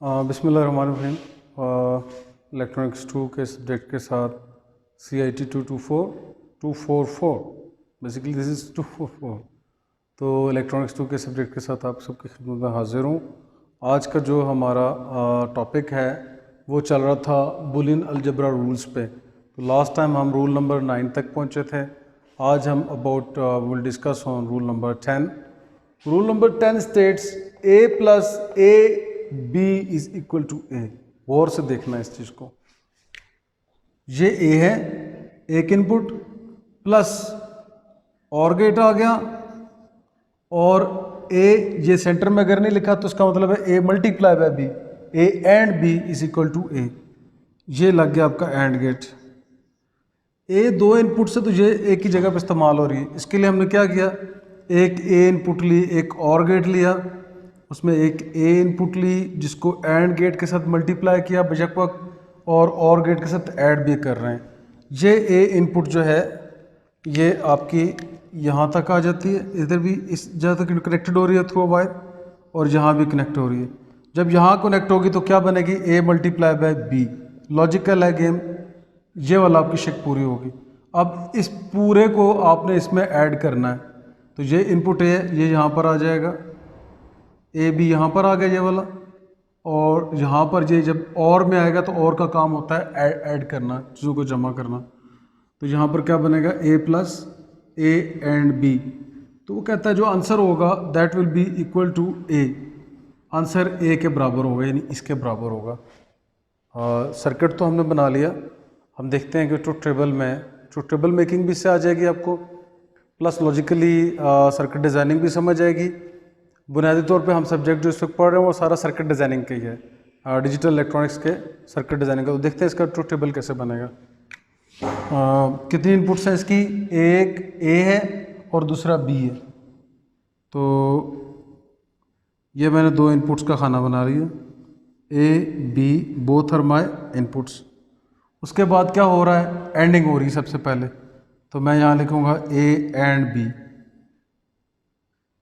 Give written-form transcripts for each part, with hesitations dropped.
बिस्मिल्लाहिर्रहमानिर्रहीम। इलेक्ट्रॉनिक्स 2 के सब्जेक्ट के साथ CIT 244 बेसिकली दिस इज़ 244। तो इलेक्ट्रॉनिक्स 2 के सब्जेक्ट के साथ आप सबकी खिदमत में हाजिर हूँ। आज का जो हमारा टॉपिक है वो चल रहा था बुलियन अलजेब्रा रूल्स पे। तो लास्ट टाइम हम रूल नंबर 9 तक पहुँचे थे। आज हम about will discuss on rule number 10। Rule number 10 states a plus a b is equal to a। गौर से देखना इस चीज को। ये a है, एक इनपुट प्लस और गेट आ गया, और a ये सेंटर में अगर नहीं लिखा तो इसका मतलब है a multiply by b, a and b is equal to a। ये लग गया आपका एंड गेट। a दो इनपुट से तो ये एक ही जगह पे इस्तेमाल हो रही है। इसके लिए हमने क्या किया, एक a इनपुट ली, एक और गेट लिया, उसमें एक a इनपुट ली जिसको एंड गेट के साथ मल्टीप्लाई किया बेशक वक्त, और गेट के साथ ऐड भी कर रहे हैं। ये a इनपुट जो है ये आपकी यहाँ तक आ जाती है, इधर भी इस जगह तक कनेक्टेड हो रही है थ्रू वायर, और यहाँ भी कनेक्ट हो रही है। जब यहाँ कनेक्ट होगी तो क्या बनेगी, a multiply by b। Logical है गेम, ये वाला आपकी शेक पूरी होगी। अब इस पूरे को आपने इसमें ऐड करना है, तो ये इनपुट है, ये यहाँ पर आ जाएगा, ए बी यहाँ पर आ गया ये वाला, और यहाँ पर ये जब और में आएगा तो और का काम होता है ऐड करना, चीज़ों को जमा करना। तो यहाँ पर क्या बनेगा, A plus A and B. तो वो कहता है जो आंसर होगा that will be equal to A. Answer A के बराबर होगा, यानी इसके बराबर होगा। सर्किट तो हमने बना लिया। हम देखते हैं कि ट्रुथ टेबल मेकिंग भी इससे आ जाएगी आपको, प्लस लॉजिकली सर्किट डिज़ाइनिंग भी समझ आएगी। बुनियादी तौर पे हम सब्जेक्ट जो इस वक्त पढ़ रहे हैं वो सारा सर्किट डिज़ाइनिंग का ही है, डिजिटल इलेक्ट्रॉनिक्स के सर्किट डिज़ाइनिंग का। तो देखते हैं इसका ट्रुथ टेबल कैसे बनेगा। कितनी इनपुट्स हैं इसकी, एक ए है और दूसरा बी है। तो ये मैंने दो इनपुट्स का खाना बना रही है, A B both are my inputs. उसके बाद क्या हो रहा है, एंडिंग हो रही है सबसे पहले, तो मैं यहाँ लिखूँगा ए एंड बी।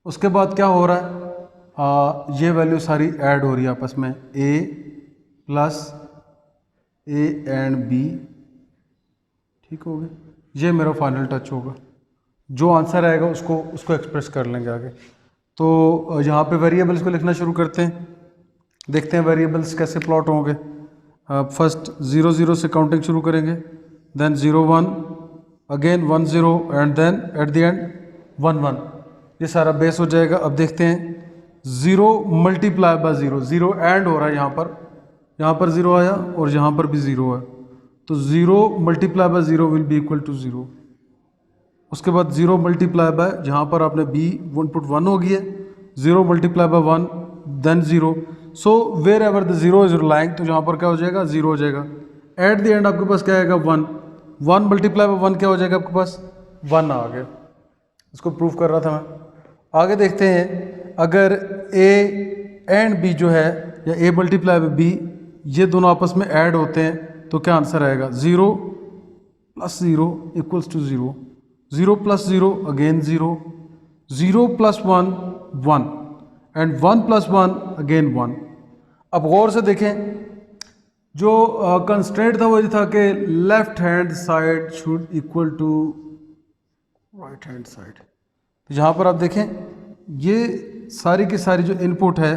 उसके बाद क्या हो रहा है, ये वैल्यू सारी ऐड हो रही है आपस में, a plus A and B. ठीक हो गया, ये मेरा फाइनल टच होगा। जो आंसर आएगा उसको एक्सप्रेस कर लेंगे आगे। तो यहाँ पे वेरिएबल्स को लिखना शुरू करते हैं, देखते हैं वेरिएबल्स कैसे प्लॉट होंगे। फर्स्ट 0 0 से काउंटिंग शुरू करेंगे, then 0 1, again 1 0, and then at the end 1 1। ये सारा बेस हो जाएगा। अब देखते हैं 0 मल्टीप्लाई बाय 0, 0 एंड हो रहा है यहाँ पर 0 आया और यहाँ पर भी 0 है, तो 0 multiply by 0 will be equal to 0। उसके बाद 0 मल्टीप्लाई बाय, जहाँ पर आपने b इनपुट 1 हो गई है, 0 multiply by 1 then 0। So wherever the 0 is lying, तो यहाँ पर क्या हो जाएगा, 0 हो जाएगा। एट द एंड आपके पास क्या आएगा, 1। 1 मल्टीप्लाई बाय 1 क्या हो जाएगा आपके पास, 1 आ गया। इसको प्रूव कर रहा था मैं। आगे देखते हैं, अगर a एंड b जो है, या a मल्टीप्लाई बाय b, ये दोनों आपस में ऐड होते हैं तो क्या आंसर आएगा, 0 plus 0 equals to 0, 0 plus 0 again 0, 0 plus 1 1, and 1 plus 1 again 1। अब गौर से देखें, जो कंस्ट्रेंट था वो ये था कि left hand side should equal to right hand side. तो यहाँ पर आप देखें, ये सारी की सारी जो इनपुट है,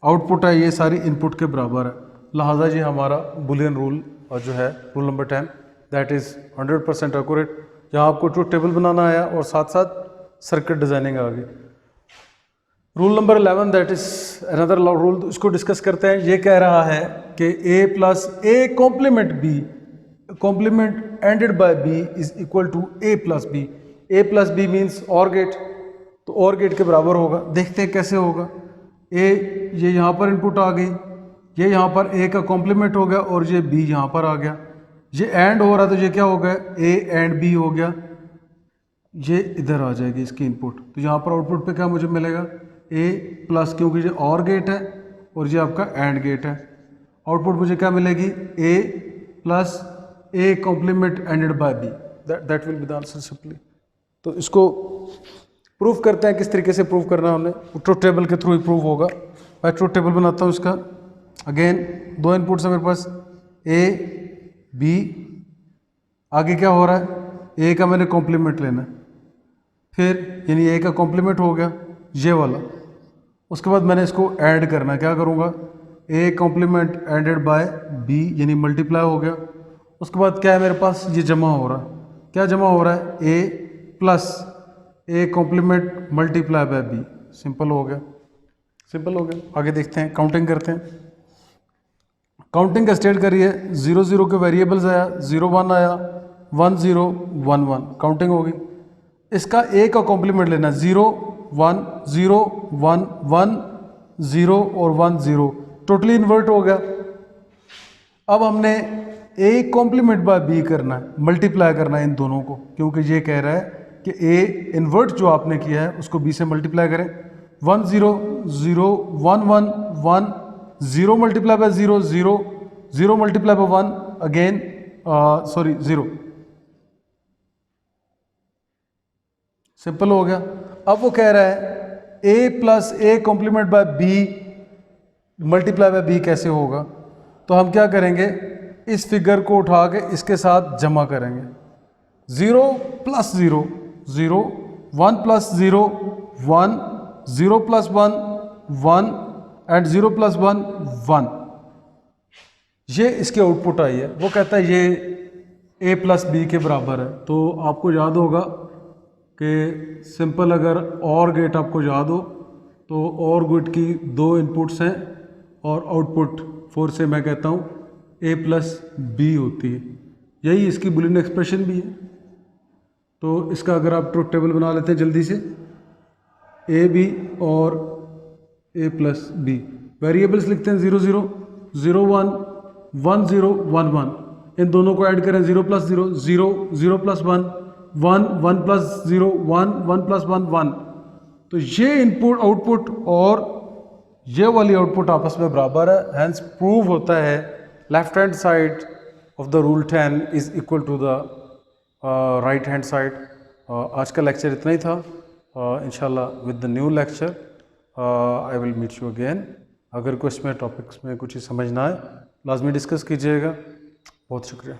आउटपुट है, ये सारी इनपुट के बराबर है। लिहाजा ये हमारा बुलियन रूल जो है, rule number 10, that is 100% accurate. जहाँ आपको ट्रुथ टेबल बनाना आया और साथ साथ सर्किट डिज़ाइनिंग आ गई। Rule number 11 that is another rule, इसको डिस्कस करते हैं। ये कह रहा है कि a plus A complement b, complement ANDed by b is equal to a plus b। a plus B means OR gate, तो और गेट के बराबर होगा। देखते हैं कैसे होगा। a ये यहाँ पर इनपुट आ गई, ये यहाँ पर a का कॉम्प्लीमेंट हो गया, और ये b यहाँ पर आ गया। ये एंड हो रहा, तो ये क्या हो गया, a एंड b हो गया। ये इधर आ जाएगी इसकी इनपुट, तो यहाँ पर आउटपुट पे क्या मुझे मिलेगा, a प्लस, क्योंकि ये और गेट है और ये आपका एंड गेट है। आउटपुट मुझे क्या मिलेगी, a plus A complement ANDed by b, that will be the answer simply. तो इसको प्रूफ करते हैं, किस तरीके से प्रूफ करना है हमने, ट्रुथ टेबल के थ्रू ही प्रूफ होगा। मैं ट्रुथ टेबल बनाता हूँ इसका। अगेन दो इनपुट्स है मेरे पास ए बी, आगे क्या हो रहा है, ए का मैंने कॉम्प्लीमेंट लेना है, फिर यानी ए का कॉम्प्लीमेंट हो गया ये वाला, उसके बाद मैंने इसको ऐड करना है, क्या करूँगा, A complement added by B यानी मल्टीप्लाई हो गया, उसके बाद क्या है मेरे पास, ये जमा हो रहा है, क्या जमा हो रहा है, A plus A complement multiply by B, simple हो गया, सिंपल हो गया। आगे देखते हैं, काउंटिंग करते हैं। काउंटिंग का स्टेट करिए, 0 0 के वेरिएबल्स आया, 0 1 आया, 1 0 1 1, काउंटिंग होगी। इसका ए का कॉम्प्लीमेंट लेना, 0 1 0 1 1 0 और 1 0, टोटली इन्वर्ट हो गया। अब हमने ए कॉम्प्लीमेंट बाय बी करना है, मल्टीप्लाई करना है इन दोनों को, क्योंकि ये कह रहा है कि ए इन्वर्ट जो आपने किया है उसको बी से मल्टीप्लाई करें। 1 0 0 1 1 1 0 multiply by 0 0 0 multiply by 1 again sorry 0, simple हो गया। अब वो कह रहा है A plus A complement by B multiply by B कैसे होगा, तो हम क्या करेंगे, इस फिगर को उठा के इसके साथ जमा करेंगे। 0 plus 0 0, 1 plus 0 1, 0 plus 1 1 and 0 plus 1 1, ये इसके आउटपुट आई है। वो कहता है ये a प्लस बी के बराबर है। तो आपको याद होगा कि सिंपल अगर और गेट आपको याद हो तो और गेट की दो इनपुट्स हैं और आउटपुट 4 से मैं कहता हूँ a प्लस बी होती है, यही इसकी बुलियन एक्सप्रेशन भी है। तो इसका अगर आप ट्रुथ टेबल बना लेते हैं जल्दी से, ए बी और a प्लस बी, वेरिएबल्स लिखते हैं 0 0 0 1 1 0 1 1, इन दोनों को ऐड करें, 0 प्लस 0 0 0 प्लस 1 1 1 प्लस 0 1 1 प्लस 1 1, तो ये इनपुट आउटपुट और ये वाली आउटपुट आपस में बराबर है। हैंस प्रूव होता है left hand side of the rule 10 is equal to the right hand side. आज का लेक्चर इतना ही था। इंशाल्लाह with the new lecture I will meet you again. अगर कुछ में टॉपिक्स में कुछ समझना है लाजमी डिस्कस कीजिएगा। बहुत शुक्रिया।